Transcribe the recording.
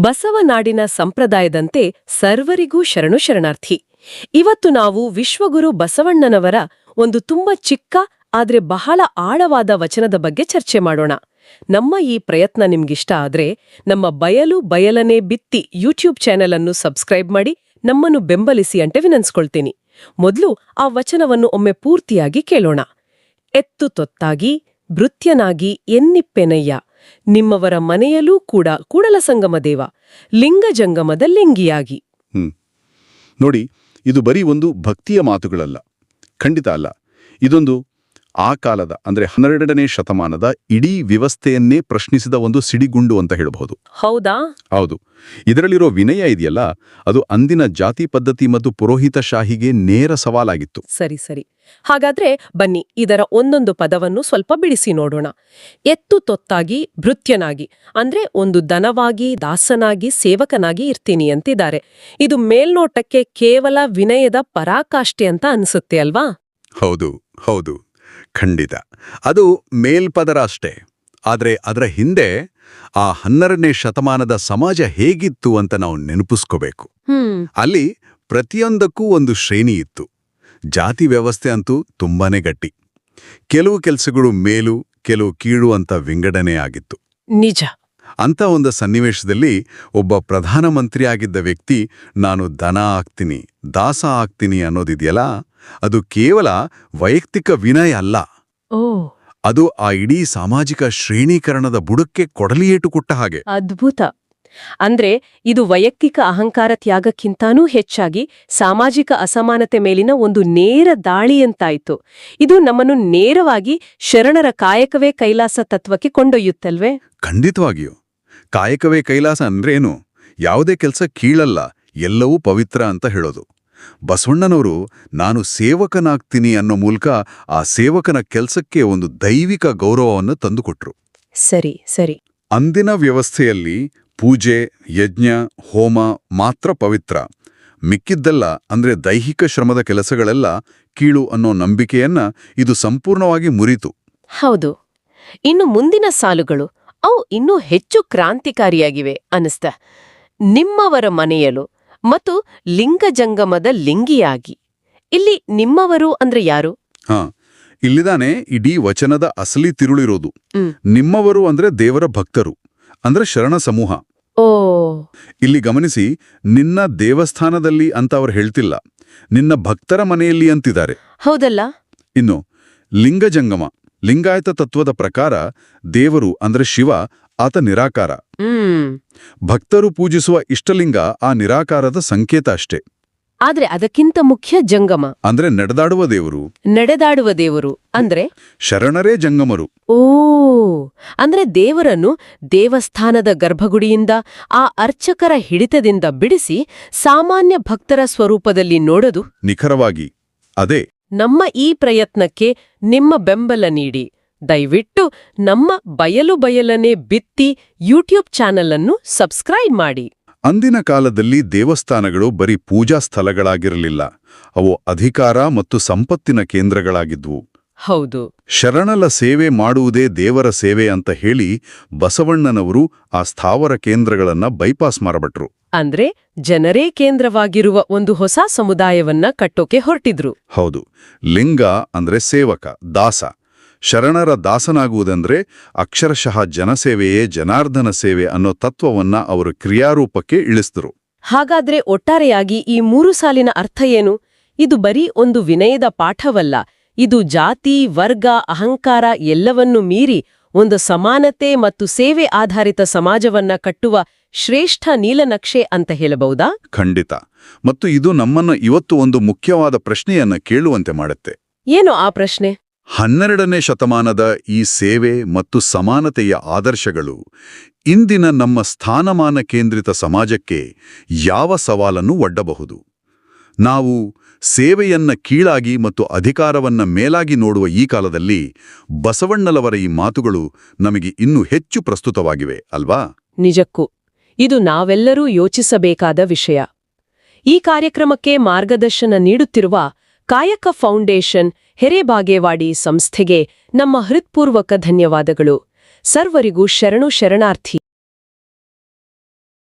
ಬಸವನಾಡಿನ ಸಂಪ್ರದಾಯದಂತೆ ಸರ್ವರಿಗೂ ಶರಣು ಶರಣಾರ್ಥಿ. ಇವತ್ತು ನಾವು ವಿಶ್ವಗುರು ಬಸವಣ್ಣನವರ ಒಂದು ತುಂಬಾ ಚಿಕ್ಕ ಆದ್ರೆ ಬಹಳ ಆಳವಾದ ವಚನದ ಬಗ್ಗೆ ಚರ್ಚೆ ಮಾಡೋಣ. ನಮ್ಮ ಈ ಪ್ರಯತ್ನ ನಿಮ್ಗಿಷ್ಟ ಆದ್ರೆ ನಮ್ಮ ಬಯಲು ಬಯಲನೆ ಬಿತ್ತಿ ಯೂಟ್ಯೂಬ್ ಚಾನೆಲ್ ಅನ್ನು ಸಬ್ಸ್ಕ್ರೈಬ್ ಮಾಡಿ ನಮ್ಮನ್ನು ಬೆಂಬಲಿಸಿ ಅಂತ ವಿನಂತಿಸ್ಕೊಳ್ತೀನಿ. ಮೊದಲು ಆ ವಚನವನ್ನು ಒಮ್ಮೆ ಪೂರ್ತಿಯಾಗಿ ಕೇಳೋಣ. ಎತ್ತು ತೊತ್ತಾಗಿ ಭೃತ್ಯನಾಗಿ ಎನ್ನಿಪ್ಪೆನಯ್ಯ, ನಿಮ್ಮವರ ಮನೆಯಲ್ಲೂ ಕೂಡ ಕೂಡಲಸಂಗಮ ದೇವ, ಲಿಂಗಜಂಗಮದ ಲಿಂಗಿಯಾಗಿ. ನೋಡಿ, ಇದು ಬರೀ ಒಂದು ಭಕ್ತಿಯ ಮಾತುಗಳಲ್ಲ, ಖಂಡಿತ ಅಲ್ಲ. ಇದೊಂದು ಆ ಕಾಲದ ಅಂದ್ರೆ 12ನೇ ಶತಮಾನದ ಇಡೀ ವ್ಯವಸ್ಥೆಯನ್ನೇ ಪ್ರಶ್ನಿಸಿದ ಒಂದು ಸಿಡಿಗುಂಡು ಅಂತ ಹೇಳಬಹುದು. ಹೌದಾ? ಹೌದು. ಇದರಲ್ಲಿರೋ ವಿನಯ ಇದೆಯಲ್ಲ, ಅದು ಅಂದಿನ ಜಾತಿ ಪದ್ಧತಿ ಮತ್ತು ಪುರೋಹಿತಶಾಹಿಗೆ ನೇರ ಸವಾಲಾಗಿತ್ತು. ಸರಿ ಸರಿ. ಹಾಗಾದ್ರೆ ಬನ್ನಿ ಇದರ ಒಂದೊಂದು ಪದವನ್ನು ಸ್ವಲ್ಪ ಬಿಡಿಸಿ ನೋಡೋಣ. ಎತ್ತು ತೊತ್ತಾಗಿ ಭೃತ್ಯನಾಗಿ ಅಂದ್ರೆ ಒಂದು ದನವಾಗಿ, ದಾಸನಾಗಿ, ಸೇವಕನಾಗಿ ಇರ್ತೀನಿ ಅಂತಿದ್ದಾರೆ. ಇದು ಮೇಲ್ನೋಟಕ್ಕೆ ಕೇವಲ ವಿನಯದ ಪರಾಕಾಷ್ಠೆ ಅಂತ ಅನ್ಸುತ್ತೆ ಅಲ್ವಾ? ಹೌದು ಹೌದು, ಖಂಡಿತ. ಅದು ಮೇಲ್ಪದರ ಅಷ್ಟೇ. ಆದ್ರೆ ಅದರ ಹಿಂದೆ ಆ 12ನೇ ಶತಮಾನದ ಸಮಾಜ ಹೇಗಿತ್ತು ಅಂತ ನಾವು ನೆನಪಿಸ್ಕೋಬೇಕು. ಅಲ್ಲಿ ಪ್ರತಿಯೊಂದಕ್ಕೂ ಒಂದು ಶ್ರೇಣಿ ಇತ್ತು. ಜಾತಿ ವ್ಯವಸ್ಥೆ ಅಂತೂ ತುಂಬಾನೇ ಗಟ್ಟಿ. ಕೆಲವು ಕೆಲಸಗಳು ಮೇಲು, ಕೆಲವು ಕೀಳು ಅಂತ ವಿಂಗಡಣೆ ಆಗಿತ್ತು. ನಿಜ. ಅಂತ ಒಂದು ಸನ್ನಿವೇಶದಲ್ಲಿ ಒಬ್ಬ ಪ್ರಧಾನಮಂತ್ರಿ ಆಗಿದ್ದ ವ್ಯಕ್ತಿ ನಾನು ದನ ಆಗ್ತೀನಿ, ದಾಸ ಆಗ್ತೀನಿ ಅನ್ನೋದಿದೆಯಲ್ಲ, ಅದು ಕೇವಲ ವೈಯಕ್ತಿಕ ವಿನಯ ಅಲ್ಲ. ಅದು ಆ ಇಡೀ ಸಾಮಾಜಿಕ ಶ್ರೇಣೀಕರಣದ ಬುಡಕ್ಕೆ ಕೊಡಲಿಯೇಟು ಕೊಟ್ಟ ಹಾಗೆ. ಅದ್ಭುತ. ಅಂದ್ರೆ ಇದು ವೈಯಕ್ತಿಕ ಅಹಂಕಾರ ತ್ಯಾಗಕ್ಕಿಂತಾನೂ ಹೆಚ್ಚಾಗಿ ಸಾಮಾಜಿಕ ಅಸಮಾನತೆ ಮೇಲಿನ ಒಂದು ನೇರ ದಾಳಿಯಂತಾಯ್ತು. ಇದು ನಮ್ಮನ್ನು ನೇರವಾಗಿ ಶರಣರ ಕಾಯಕವೇ ಕೈಲಾಸ ತತ್ವಕ್ಕೆ ಕೊಂಡೊಯ್ಯುತ್ತಲ್ವೇ? ಖಂಡಿತವಾಗಿಯೂ. ಕಾಯಕವೇ ಕೈಲಾಸ ಅಂದ್ರೇನು? ಯಾವುದೇ ಕೆಲಸ ಕೀಳಲ್ಲ, ಎಲ್ಲವೂ ಪವಿತ್ರ ಅಂತ ಹೇಳೋದು. ಬಸವಣ್ಣನವರು ನಾನು ಸೇವಕನಾಗ್ತೀನಿ ಅನ್ನೋ ಮೂಲಕ ಆ ಸೇವಕನ ಕೆಲಸಕ್ಕೆ ಒಂದು ದೈವಿಕ ಗೌರವವನ್ನು ತಂದುಕೊಟ್ರು. ಸರಿ ಸರಿ. ಅಂದಿನ ವ್ಯವಸ್ಥೆಯಲ್ಲಿ ಪೂಜೆ, ಯಜ್ಞ, ಹೋಮ ಮಾತ್ರ ಪವಿತ್ರ. ಮಿಕ್ಕಿದ್ದೆಲ್ಲ ಅಂದ್ರೆ ದೈಹಿಕ ಶ್ರಮದ ಕೆಲಸಗಳೆಲ್ಲ ಕೀಳು ಅನ್ನೋ ನಂಬಿಕೆಯನ್ನ ಇದು ಸಂಪೂರ್ಣವಾಗಿ ಮುರಿತು. ಹೌದು. ಇನ್ನು ಮುಂದಿನ ಸಾಲುಗಳು ಅವು ಇನ್ನೂ ಹೆಚ್ಚು ಕ್ರಾಂತಿಕಾರಿಯಾಗಿವೆ ಅನಿಸ್ತ. ನಿಮ್ಮವರ ಮನೆಯಲು ಮತ್ತು ಲಿಂಗಜಂಗಮದ ಲಿಂಗಿಯಾಗಿ. ಇಲ್ಲಿ ನಿಮ್ಮವರು ಅಂದ್ರೆ ಯಾರು? ಇಲ್ಲಿದಾನೆ ಇಡೀ ವಚನದ ಅಸಲಿ ತಿರುಳಿರೋದು. ನಿಮ್ಮವರು ಅಂದ್ರೆ ದೇವರ ಭಕ್ತರು, ಅಂದ್ರೆ ಶರಣ ಸಮೂಹ. ಇಲ್ಲಿ ಗಮನಿಸಿ, ನಿನ್ನ ದೇವಸ್ಥಾನದಲ್ಲಿ ಅಂತ ಅವರು ಹೇಳ್ತಿಲ್ಲ, ನಿನ್ನ ಭಕ್ತರ ಮನೆಯಲ್ಲಿ ಅಂತಿದ್ದಾರೆ. ಹೌದಲ್ಲ? ಇನ್ನು ಲಿಂಗಜಂಗಮ, ಲಿಂಗಾಯತ ತತ್ವದ ಪ್ರಕಾರ ದೇವರು ಅಂದ್ರೆ ಶಿವ, ಆತ ನಿರಾಕಾರ. ಭಕ್ತರು ಪೂಜಿಸುವ ಇಷ್ಟಲಿಂಗ ಆ ನಿರಾಕಾರದ ಸಂಕೇತ ಅಷ್ಟೇ. ಆದ್ರೆ ಅದಕ್ಕಿಂತ ಮುಖ್ಯ ಜಂಗಮ ಅಂದ್ರೆ ನಡೆದಾಡುವ ದೇವರು. ನಡೆದಾಡುವ ದೇವರು ಅಂದ್ರೆ ಶರಣರೇ ಜಂಗಮರು. ಅಂದ್ರೆ ದೇವರನ್ನು ದೇವಸ್ಥಾನದ ಗರ್ಭಗುಡಿಯಿಂದ, ಆ ಅರ್ಚಕರ ಹಿಡಿತದಿಂದ ಬಿಡಿಸಿ ಸಾಮಾನ್ಯ ಭಕ್ತರ ಸ್ವರೂಪದಲ್ಲಿ ನೋಡೋದು. ನಿಖರವಾಗಿ ಅದೇ. ನಮ್ಮ ಈ ಪ್ರಯತ್ನಕ್ಕೆ ನಿಮ್ಮ ಬೆಂಬಲ ನೀಡಿ ದಯವಿಟ್ಟು ನಮ್ಮ ಬಯಲು ಬಯಲನೆ ಬಿತ್ತಿ ಯೂಟ್ಯೂಬ್ ಚಾನೆಲ್ ಅನ್ನು ಸಬ್ಸ್ಕ್ರೈಬ್ ಮಾಡಿ. ಅಂದಿನ ಕಾಲದಲ್ಲಿ ದೇವಸ್ಥಾನಗಳು ಬರೀ ಪೂಜಾ ಸ್ಥಳಗಳಾಗಿರಲಿಲ್ಲ, ಅವು ಅಧಿಕಾರ ಮತ್ತು ಸಂಪತ್ತಿನ ಕೇಂದ್ರಗಳಾಗಿದ್ವು. ಹೌದು. ಶರಣಲ ಸೇವೆ ಮಾಡುವುದೇ ದೇವರ ಸೇವೆ ಅಂತ ಹೇಳಿ ಬಸವಣ್ಣನವರು ಆ ಸ್ಥಾವರ ಕೇಂದ್ರಗಳನ್ನ ಬೈಪಾಸ್ ಮಾಡಬಿಟ್ರು. ಅಂದ್ರೆ ಜನರೇ ಕೇಂದ್ರವಾಗಿರುವ ಒಂದು ಹೊಸ ಸಮುದಾಯವನ್ನ ಕಟ್ಟೋಕೆ ಹೊರಟಿದ್ರು. ಹೌದು. ಲಿಂಗ ಅಂದ್ರೆ ಸೇವಕ, ದಾಸ. ಶರಣರ ದಾಸನಾಗುವುದಂದ್ರೆ ಅಕ್ಷರಶಃ ಜನಸೇವೆಯೇ ಜನಾರ್ದನ ಸೇವೆ ಅನ್ನೋ ತತ್ವವನ್ನ ಅವರು ಕ್ರಿಯಾರೂಪಕ್ಕೆ ಇಳಿಸಿದ್ರು. ಹಾಗಾದ್ರೆ ಒಟ್ಟಾರೆಯಾಗಿ ಈ 3 ಸಾಲಿನ ಅರ್ಥ ಏನು? ಇದು ಬರೀ ಒಂದು ವಿನಯದ ಪಾಠವಲ್ಲ, ಇದು ಜಾತಿ, ವರ್ಗ, ಅಹಂಕಾರ ಎಲ್ಲವನ್ನೂ ಮೀರಿ ಒಂದು ಸಮಾನತೆ ಮತ್ತು ಸೇವೆ ಆಧಾರಿತ ಸಮಾಜವನ್ನ ಕಟ್ಟುವ ಶ್ರೇಷ್ಠ ನೀಲನಕ್ಷೆ ಅಂತ ಹೇಳಬಹುದಾ? ಖಂಡಿತ. ಮತ್ತು ಇದು ನಮ್ಮನ್ನ ಇವತ್ತು ಒಂದು ಮುಖ್ಯವಾದ ಪ್ರಶ್ನೆಯನ್ನ ಕೇಳುವಂತೆ ಮಾಡುತ್ತೆ. ಏನು ಆ ಪ್ರಶ್ನೆ? 12ನೇ ಶತಮಾನದ ಈ ಸೇವೆ ಮತ್ತು ಸಮಾನತೆಯ ಆದರ್ಶಗಳು ಇಂದಿನ ನಮ್ಮ ಸ್ಥಾನಮಾನ ಕೇಂದ್ರಿತ ಸಮಾಜಕ್ಕೆ ಯಾವ ಸವಾಲನ್ನು ಒಡ್ಡಬಹುದು? ನಾವು ಸೇವೆಯನ್ನ ಕೀಳಾಗಿ ಮತ್ತು ಅಧಿಕಾರವನ್ನ ಮೇಲಾಗಿ ನೋಡುವ ಈ ಕಾಲದಲ್ಲಿ ಬಸವಣ್ಣನವರ ಈ ಮಾತುಗಳು ನಮಗೆ ಇನ್ನೂ ಹೆಚ್ಚು ಪ್ರಸ್ತುತವಾಗಿವೆ ಅಲ್ವಾ? ನಿಜಕ್ಕೂ ಇದು ನಾವೆಲ್ಲರೂ ಯೋಚಿಸಬೇಕಾದ ವಿಷಯ. ಈ ಕಾರ್ಯಕ್ರಮಕ್ಕೆ ಮಾರ್ಗದರ್ಶನ ನೀಡುತ್ತಿರುವ ಕಾಯಕ ಫೌಂಡೇಶನ್ ಹಿರೇಬಾಗೇವಾಡಿ ಸಂಸ್ಥೆಗೆ ನಮ್ಮ ಹೃತ್ಪೂರ್ವಕ ಧನ್ಯವಾದಗಳು. ಸರ್ವರಿಗೂ ಶರಣು ಶರಣಾರ್ಥಿ.